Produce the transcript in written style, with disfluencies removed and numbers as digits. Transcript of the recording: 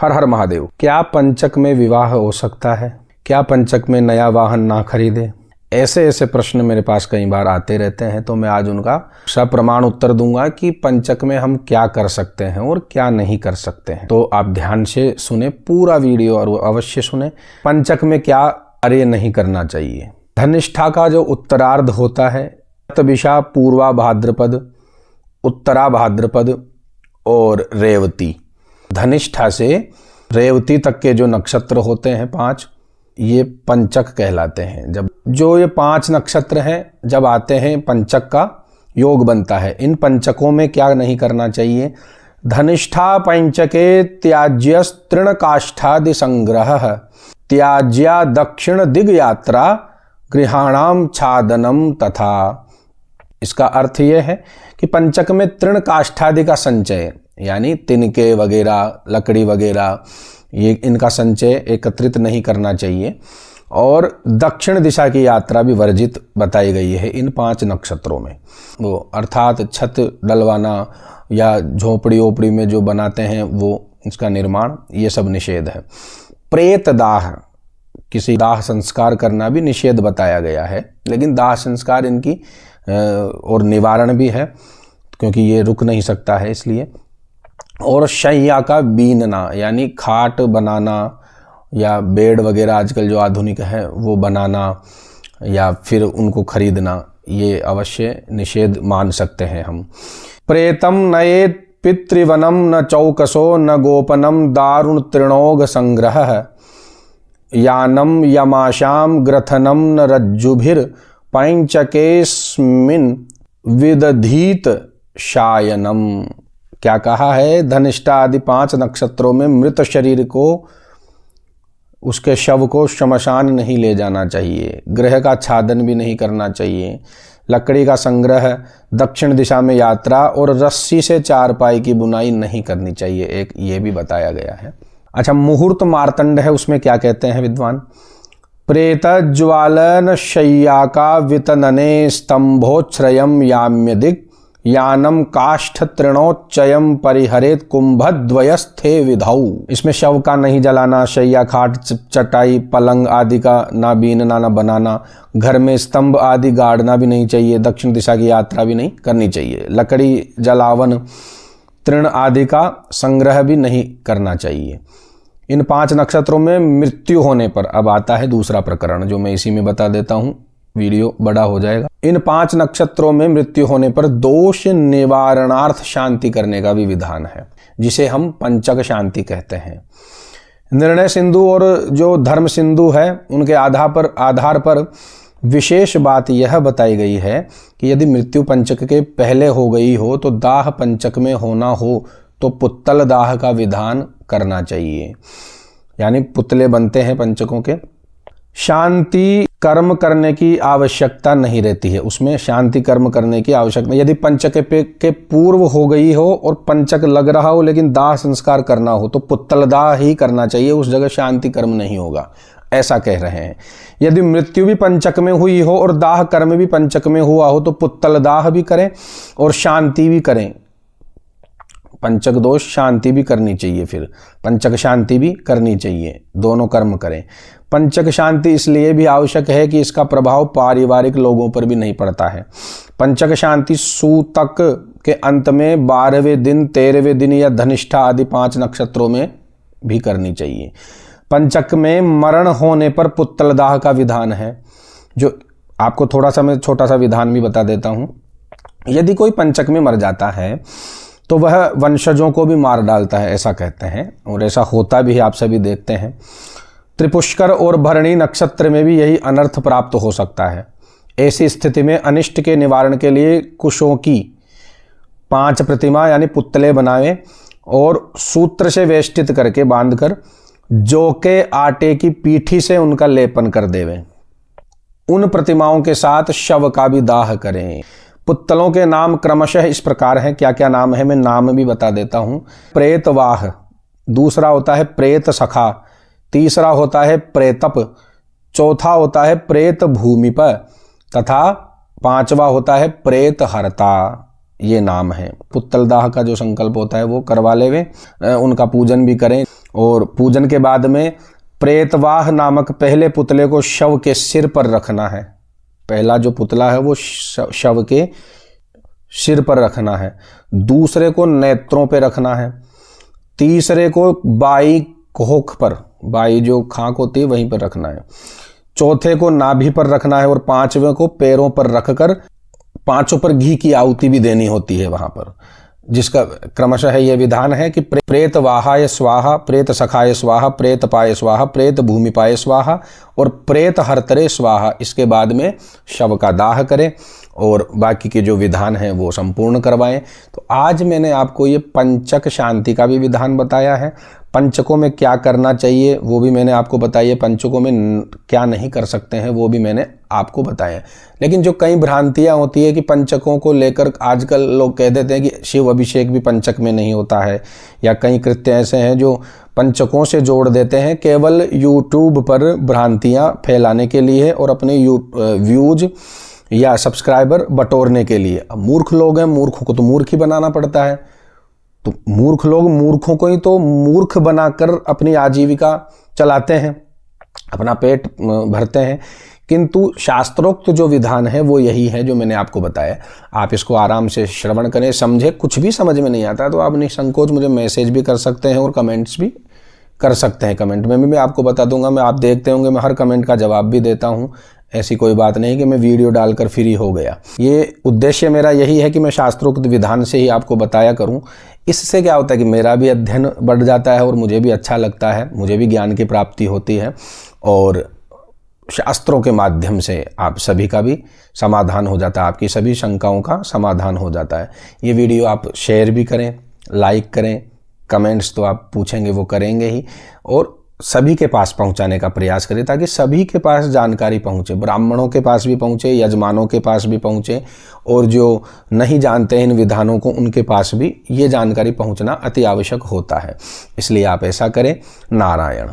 हर हर महादेव। क्या पंचक में विवाह हो सकता है? क्या पंचक में नया वाहन ना खरीदे? ऐसे ऐसे प्रश्न मेरे पास कई बार आते रहते हैं, तो मैं आज उनका सप्रमाण उत्तर दूंगा कि पंचक में हम क्या कर सकते हैं और क्या नहीं कर सकते हैं। तो आप ध्यान से सुने पूरा वीडियो और वो अवश्य सुने। पंचक में क्या कार्य नहीं करना चाहिए। धनिष्ठा का जो उत्तरार्ध होता है, शतभिषा, पूर्वा भाद्रपद, उत्तरा भाद्रपद और रेवती। धनिष्ठा से रेवती तक के जो नक्षत्र होते हैं 5, ये पंचक कहलाते हैं। जब जो ये 5 नक्षत्र हैं जब आते हैं, पंचक का योग बनता है। इन पंचकों में क्या नहीं करना चाहिए? धनिष्ठा पंचके त्याज्य तृणकाष्ठादि संग्रह, त्याज्या दक्षिण दिग यात्रा, गृहाणाम छादनम तथा। इसका अर्थ यह है कि पंचक में तृणकाष्ठादि का संचय, यानी तिनके वगैरह, लकड़ी वगैरह, ये इनका संचय एकत्रित नहीं करना चाहिए। और दक्षिण दिशा की यात्रा भी वर्जित बताई गई है इन 5 नक्षत्रों में। वो अर्थात छत डलवाना या झोपड़ी ओपड़ी में जो बनाते हैं वो, इसका निर्माण, ये सब निषेध है। प्रेत दाह, किसी दाह संस्कार करना भी निषेध बताया गया है, लेकिन दाह संस्कार इनकी और निवारण भी है, क्योंकि ये रुक नहीं सकता है इसलिए। और शैया का बीनना, यानी खाट बनाना या बेड वगैरह आजकल जो आधुनिक है वो बनाना या फिर उनको खरीदना, ये अवश्य निषेध मान सकते हैं हम। प्रेतम नयेत पितृवनम न चौकसो न गोपनम दारुण तृणोग संग्रह, यानम यमाशाम ग्रथनम न रज्जुभिर पंचकेस्मिन विदधीत शायनम। क्या कहा है? धनिष्ठा आदि 5 नक्षत्रों में मृत शरीर को, उसके शव को श्मशान नहीं ले जाना चाहिए, गृह का छादन भी नहीं करना चाहिए, लकड़ी का संग्रह, दक्षिण दिशा में यात्रा और रस्सी से चारपाई की बुनाई नहीं करनी चाहिए। एक ये भी बताया गया है। अच्छा, मुहूर्त मार्तंड है, उसमें क्या कहते हैं विद्वान? प्रेत ज्वालन शय्या का वितनने स्तंभोच्छ्रयम याम्यदिक, यानम काष्ठ तृणोच्चयम परिहरेत कुंभद्वयस्थे विधाऊ। इसमें शव का नहीं जलाना, शैया, खाट, चटाई, पलंग आदि का ना बीनना ना बनाना, घर में स्तंभ आदि गाड़ना भी नहीं चाहिए, दक्षिण दिशा की यात्रा भी नहीं करनी चाहिए, लकड़ी जलावन, तृण आदि का संग्रह भी नहीं करना चाहिए। इन 5 नक्षत्रों में मृत्यु होने पर, अब आता है दूसरा प्रकरण जो मैं इसी में बता देता हूं, वीडियो बड़ा हो जाएगा। इन 5 नक्षत्रों में मृत्यु होने पर दोष निवारणार्थ शांति करने का भी विधान है, जिसे हम पंचक शांति कहते हैं। निर्णय सिंधु और जो धर्म सिंधु है, उनके आधार पर विशेष बात यह बताई गई है कि यदि मृत्यु पंचक के पहले हो गई हो तो दाह पंचक में होना हो तो पुत्तल दाह का विधान करना चाहिए, यानी पुतले बनते हैं पंचकों के। शांति कर्म करने की आवश्यकता नहीं रहती है, उसमें शांति कर्म करने की आवश्यकता। यदि पंचक के पूर्व हो गई हो और पंचक लग रहा हो लेकिन दाह संस्कार करना हो तो पुत्तल दाह ही करना चाहिए, उस जगह शांति कर्म नहीं होगा, ऐसा कह रहे हैं। यदि मृत्यु भी पंचक में हुई हो और दाह कर्म भी पंचक में हुआ हो तो पुत्तल दाह भी करें और शांति भी करें। पंचक दोष शांति भी करनी चाहिए, फिर पंचक शांति भी करनी चाहिए, दोनों कर्म करें। पंचक शांति इसलिए भी आवश्यक है कि इसका प्रभाव पारिवारिक लोगों पर भी नहीं पड़ता है। पंचक शांति सूतक के अंत में 12वें दिन, 13वें दिन या धनिष्ठा आदि 5 नक्षत्रों में भी करनी चाहिए। पंचक में मरण होने पर पुत्तल दाह का विधान है, जो आपको थोड़ा सा मैं छोटा सा विधान भी बता देता हूं। यदि कोई पंचक में मर जाता है तो वह वंशजों को भी मार डालता है, ऐसा कहते हैं, और ऐसा होता भी है, आप सभी देखते हैं। त्रिपुष्कर और भरणी नक्षत्र में भी यही अनर्थ प्राप्त हो सकता है। ऐसी स्थिति में अनिष्ट के निवारण के लिए कुशों की 5 प्रतिमा यानी पुतले बनावे और सूत्र से वेष्टित करके बांधकर जौ के आटे की पीठी से उनका लेपन कर देवें। उन प्रतिमाओं के साथ शव का भी दाह करें। पुत्तलों के नाम क्रमशः इस प्रकार हैं। क्या क्या नाम है मैं नाम भी बता देता हूं। प्रेतवाह, दूसरा होता है प्रेत सखा, तीसरा होता है प्रेतप, चौथा होता है प्रेत भूमिप तथा 5वां होता है प्रेत हरता। ये नाम है। पुत्तल दाह का जो संकल्प होता है वो करवा लेवे, उनका पूजन भी करें और पूजन के बाद में प्रेतवाह नामक पहले पुतले को शव के सिर पर रखना है। पहला जो पुतला है वो शव के सिर पर रखना है, दूसरे को नेत्रों पे रखना है, तीसरे को बाई कोख पर, बाई जो खांक होती है वहीं पर रखना है, चौथे को नाभि पर रखना है और पांचवें को पैरों पर रखकर पांचों पर घी की आहुति भी देनी होती है वहां पर, जिसका क्रमशः यह विधान है कि प्रेत वाहाय स्वाहा, प्रेत सखाय स्वाहा, प्रेत पाय स्वाहा, प्रेत भूमि पाय स्वाहा और प्रेत हरतरे स्वाहा। इसके बाद में शव का दाह करें और बाकी के जो विधान हैं वो संपूर्ण करवाएं। तो आज मैंने आपको ये पंचक शांति का भी विधान बताया है। पंचकों में क्या करना चाहिए वो भी मैंने आपको बताया है, पंचकों में क्या नहीं कर सकते हैं वो भी मैंने आपको बताया। लेकिन जो कई भ्रांतियां होती है कि पंचकों को लेकर आजकल लोग कह देते हैं कि शिव अभिषेक भी पंचक में नहीं होता है, या कई कृत्य ऐसे हैं जो पंचकों से जोड़ देते हैं केवल यूट्यूब पर भ्रांतियां फैलाने के लिए और अपने व्यूज या सब्सक्राइबर बटोरने के लिए। अब मूर्ख लोग हैं, मूर्खों को तो मूर्ख ही बनाना पड़ता है। तो मूर्ख लोग मूर्खों को ही तो मूर्ख बनाकर अपनी आजीविका चलाते हैं, अपना पेट भरते हैं। किंतु शास्त्रोक्त जो विधान है वो यही है जो मैंने आपको बताया। आप इसको आराम से श्रवण करें, समझे। कुछ भी समझ में नहीं आता तो आप निसंकोच मुझे मैसेज भी कर सकते हैं और कमेंट्स भी कर सकते हैं। कमेंट में भी मैं आपको बता दूंगा, मैं आप देखते होंगे मैं हर कमेंट का जवाब भी देता हूं। ऐसी कोई बात नहीं कि मैं वीडियो डालकर फ्री हो गया। ये उद्देश्य मेरा यही है कि मैं शास्त्रोक्त विधान से ही आपको बताया करूं। इससे क्या होता है कि मेरा भी अध्ययन बढ़ जाता है और मुझे भी अच्छा लगता है, मुझे भी ज्ञान की प्राप्ति होती है और शास्त्रों के माध्यम से आप सभी का भी समाधान हो जाता है, आपकी सभी शंकाओं का समाधान हो जाता है। ये वीडियो आप शेयर भी करें, लाइक करें, कमेंट्स तो आप पूछेंगे वो करेंगे ही, और सभी के पास पहुंचाने का प्रयास करें ताकि सभी के पास जानकारी पहुंचे, ब्राह्मणों के पास भी पहुंचे, यजमानों के पास भी पहुंचे, और जो नहीं जानते हैं इन विधानों को उनके पास भी ये जानकारी पहुंचना अति आवश्यक होता है। इसलिए आप ऐसा करें। नारायण।